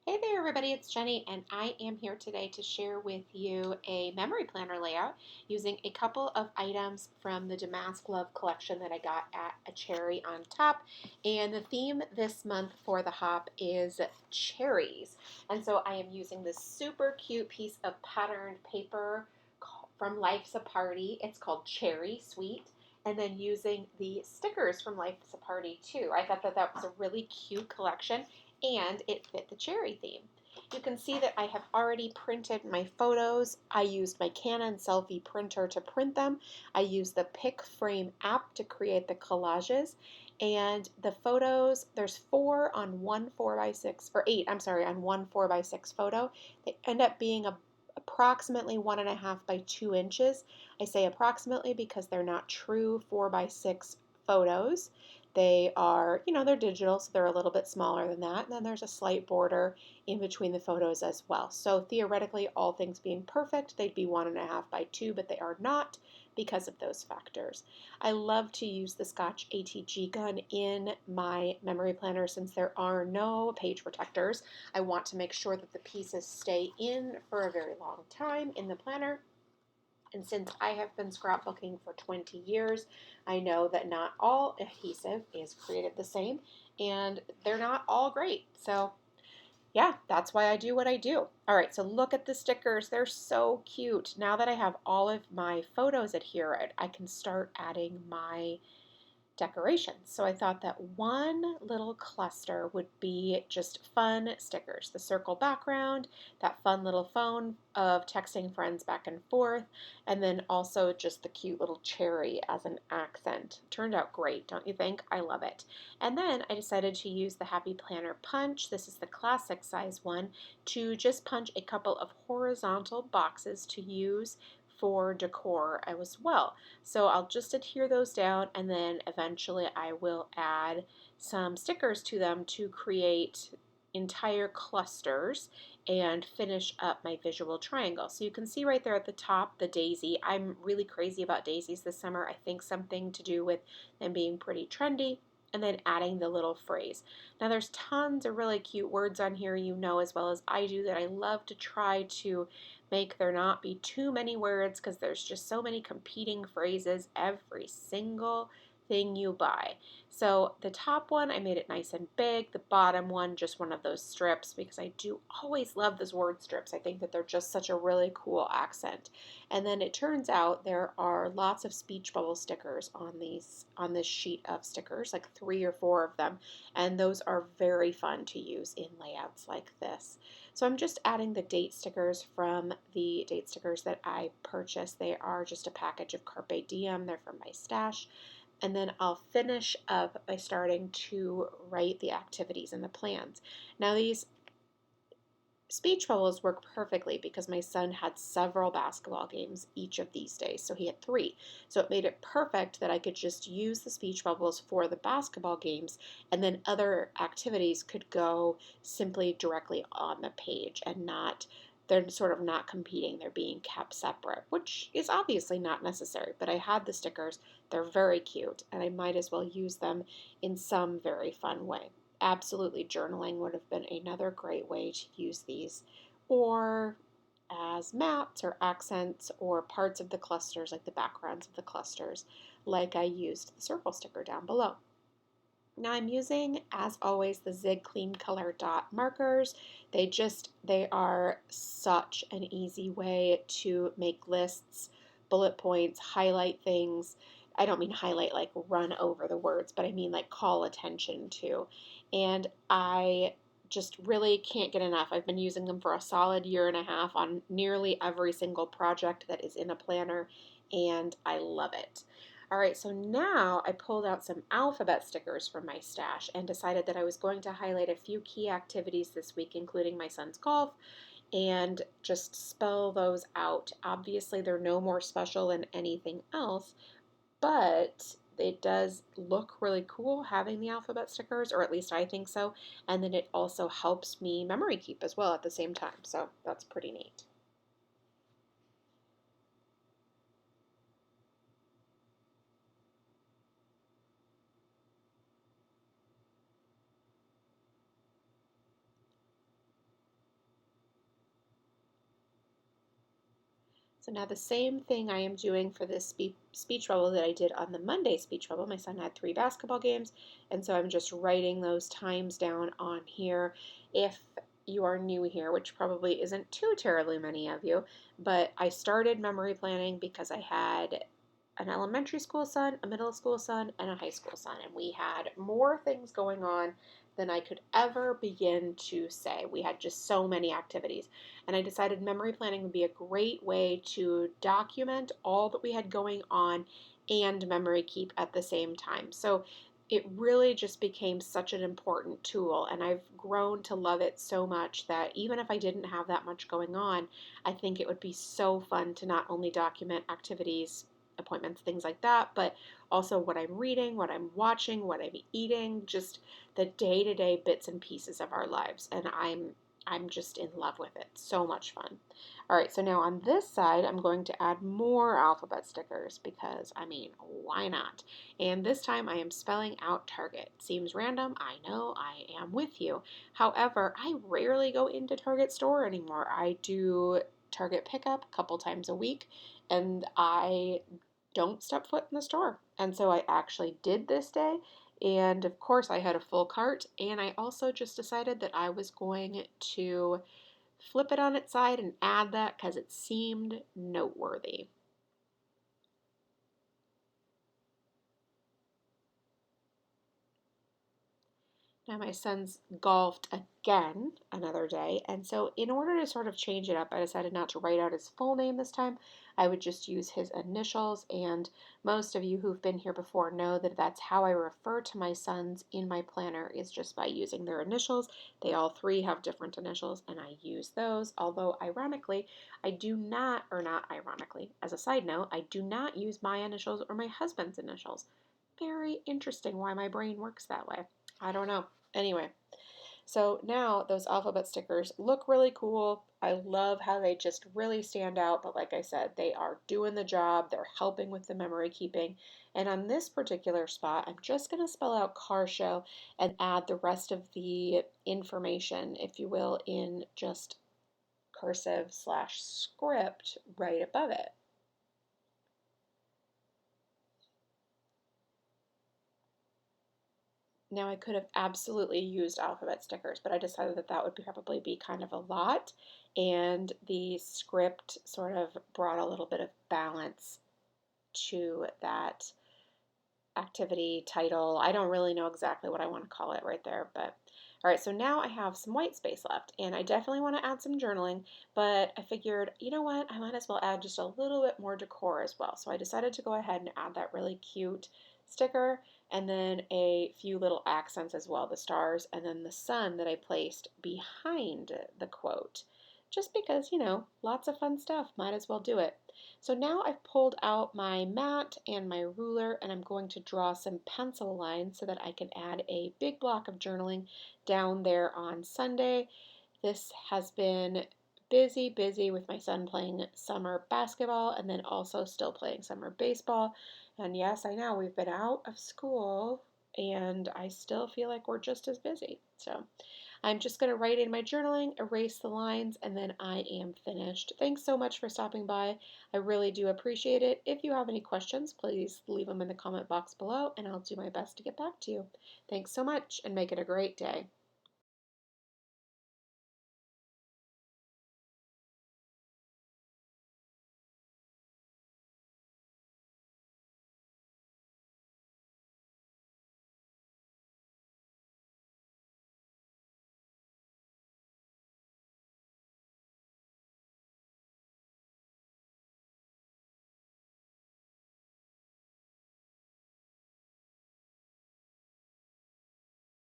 Hey there, everybody, it's Jenny, and I am here today to share with you a memory planner layout using a couple of items from the Damask Love collection that I got at a cherry on top. And the theme this month for the hop is cherries. And so I am using this super cute piece of patterned paper from Life's a Party. It's called Cherry Sweet. And then using the stickers from Life's a Party too. I thought that that was a really cute collection and it fit the cherry theme. You can see that I have already printed my photos. I used my Canon selfie printer to print them. I used the Pick Frame app to create the collages. And the photos, there's four on one 4x6, or eight, I'm sorry, on one 4x6 photo. They end up being approximately 1.5 by 2 inches. I say approximately because they're not true 4x6 photos. They are, they're digital, so they're a little bit smaller than that. And then there's a slight border in between the photos as well. So theoretically, all things being perfect, they'd be 1.5 by 2, but they are not because of those factors. I love to use the Scotch ATG gun in my memory planner since there are no page protectors. I want to make sure that the pieces stay in for a very long time in the planner. And since I have been scrapbooking for 20 years, I know that not all adhesive is created the same and they're not all great. So yeah, that's why I do what I do. All right, so look at the stickers. They're so cute. Now that I have all of my photos adhered, I can start adding my decorations. So I thought that one little cluster would be just fun stickers. The circle background, that fun little phone of texting friends back and forth, and then also just the cute little cherry as an accent. Turned out great, don't you think? I love it. And then I decided to use the Happy Planner punch. This is the classic size one, to just punch a couple of horizontal boxes to use for decor as well. So I'll just adhere those down and then eventually I will add some stickers to them to create entire clusters and finish up my visual triangle. So you can see right there at the top the daisy. I'm really crazy about daisies this summer. I think something to do with them being pretty trendy. And then adding the little phrase. Now there's tons of really cute words on here, you know as well as I do, that I love to try to make there not be too many words because there's just so many competing phrases every single thing you buy. So the top one, I made it nice and big. The bottom one, just one of those strips because I do always love those word strips. I think that they're just such a really cool accent. And then it turns out there are lots of speech bubble stickers on this sheet of stickers, like 3 or 4 of them. And those are very fun to use in layouts like this. So I'm just adding the date stickers from the date stickers that I purchased. They are just a package of Carpe Diem. They're from my stash. And then I'll finish up by starting to write the activities and the plans. Now these speech bubbles work perfectly because my son had several basketball games each of these days, so he had 3. So it made it perfect that I could just use the speech bubbles for the basketball games, and then other activities could go simply directly on the page and not, they're sort of not competing, they're being kept separate, which is obviously not necessary, but I had the stickers, they're very cute, and I might as well use them in some very fun way. Absolutely, journaling would have been another great way to use these, or as maps or accents or parts of the clusters, like the backgrounds of the clusters, like I used the circle sticker down below. Now I'm using, as always, the Zig Clean Color Dot markers. They are such an easy way to make lists, bullet points, highlight things. I don't mean highlight like run over the words, but I mean like call attention to. And I just really can't get enough. I've been using them for a solid year and a half on nearly every single project that is in a planner, and I love it. All right, so now I pulled out some alphabet stickers from my stash and decided that I was going to highlight a few key activities this week, including my son's golf, and just spell those out. Obviously, they're no more special than anything else, but it does look really cool having the alphabet stickers, or at least I think so, and then it also helps me memory keep as well at the same time, so that's pretty neat. So now the same thing I am doing for this speech bubble that I did on the Monday speech bubble. My son had 3 basketball games, and so I'm just writing those times down on here. If you are new here, which probably isn't too terribly many of you, but I started memory planning because I had an elementary school son, a middle school son, and a high school son, and we had more things going on than I could ever begin to say. We had just so many activities. And I decided memory planning would be a great way to document all that we had going on and memory keep at the same time. So it really just became such an important tool, and I've grown to love it so much that even if I didn't have that much going on, I think it would be so fun to not only document activities, appointments, things like that, but also what I'm reading, what I'm watching, what I'm eating, just the day-to-day bits and pieces of our lives. And I'm just in love with it. So much fun. All right, so now on this side, I'm going to add more alphabet stickers because, I mean, why not? And this time I am spelling out Target. Seems random, I know, I am with you. However, I rarely go into Target store anymore. I do Target pickup a couple times a week, and I don't step foot in the store. And so I actually did this day. And of course, I had a full cart. And I also just decided that I was going to flip it on its side and add that because it seemed noteworthy. Now my son's golfed again another day, and so in order to sort of change it up, I decided not to write out his full name this time. I would just use his initials, and most of you who've been here before know that that's how I refer to my sons in my planner, is just by using their initials. They all 3 have different initials, and I use those, although ironically, I do not, or not ironically, as a side note, I do not use my initials or my husband's initials. Very interesting why my brain works that way. I don't know. Anyway, so now those alphabet stickers look really cool. I love how they just really stand out, but like I said, they are doing the job. They're helping with the memory keeping. And on this particular spot, I'm just going to spell out car show and add the rest of the information, if you will, in just cursive/script right above it. Now I could have absolutely used alphabet stickers, but I decided that that would probably be kind of a lot, and the script sort of brought a little bit of balance to that activity title. I don't really know exactly what I want to call it right there, but all right, so now I have some white space left, and I definitely want to add some journaling, but I figured, you know what, I might as well add just a little bit more decor as well. So I decided to go ahead and add that really cute sticker, and then a few little accents as well, the stars, and then the sun that I placed behind the quote. Just because, lots of fun stuff, might as well do it. So now I've pulled out my mat and my ruler, and I'm going to draw some pencil lines so that I can add a big block of journaling down there on Sunday. This has been busy, busy with my son playing summer basketball and then also still playing summer baseball. And yes, I know we've been out of school and I still feel like we're just as busy. So I'm just going to write in my journaling, erase the lines, and then I am finished. Thanks so much for stopping by. I really do appreciate it. If you have any questions, please leave them in the comment box below, and I'll do my best to get back to you. Thanks so much, and make it a great day.